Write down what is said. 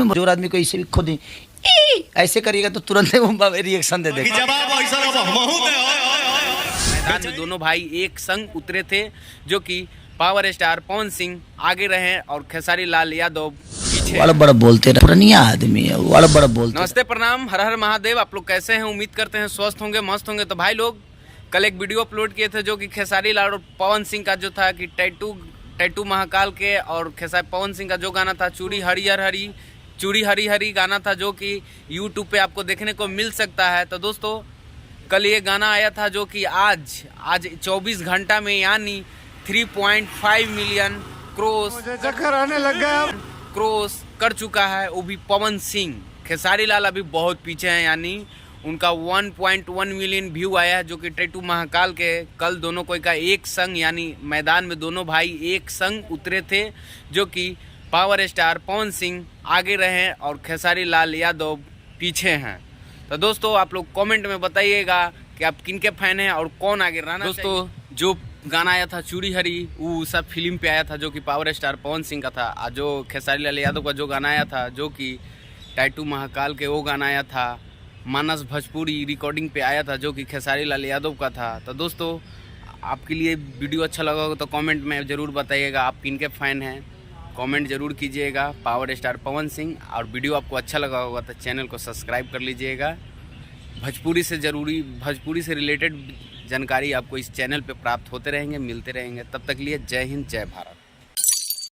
में जोर आदमी को इसे भी खुद ही ऐसे करिएगा तो तुरंत वो रिएक्शन दे देगा। मैदान में दोनों भाई एक संग उतरे थे, जो कि पावर स्टार पवन सिंह आगे रहे और खेसारी लाल यादव पीछे। बड़ा बोलते रहे, पुरानिया आदमी है, बड़ा बोलते। नमस्ते, प्रणाम, हर हर महादेव। आप लोग कैसे हैं? उम्मीद करते हैं स्वस्थ होंगे, मस्त होंगे। तो भाई लोग कल एक वीडियो अपलोड किए थे, जो कि खेसारी लाल और पवन सिंह का जो था कि टैटू महाकाल के, और पवन सिंह का जो गाना था चूड़ी हरी हरी गाना था, जो कि यूट्यूब पे आपको देखने को मिल सकता है। तो दोस्तों कल ये गाना आया था, जो कि आज 24 घंटा में यानी 3.5 मिलियन क्रॉस कर चुका है। वो भी पवन सिंह। खेसारी लाल अभी बहुत पीछे हैं, यानी उनका 1.1 मिलियन व्यू आया है, जो कि टैटू महाकाल के कल दोनों कोई का एक संग, यानी मैदान में दोनों भाई एक संग उतरे थे, जो कि पावर स्टार पवन सिंह आगे रहे और खेसारी लाल यादव पीछे हैं। तो दोस्तों आप लोग कमेंट में बताइएगा कि आप किनके फैन हैं और कौन आगे रहना। दोस्तों जो गाना आया था चूड़ी हरी, वो सब फिल्म पे आया था, जो कि पावर स्टार पवन सिंह का था। और जो खेसारी लाल यादव का जो गाना आया था, जो कि टैटू महाकाल के, वो गाना आया था मानस भोजपुरी रिकॉर्डिंग पे आया था, जो कि खेसारी लाल यादव का था। तो दोस्तों आपके लिए वीडियो अच्छा लगा होगा तो कमेंट में ज़रूर बताइएगा आप किनके फ़ैन हैं, कमेंट ज़रूर कीजिएगा पावर स्टार पवन सिंह। और वीडियो आपको अच्छा लगा होगा तो चैनल को सब्सक्राइब कर लीजिएगा। भोजपुरी से रिलेटेड जानकारी आपको इस चैनल पे प्राप्त होते रहेंगे, मिलते रहेंगे। तब तक लिए जय हिंद, जय भारत।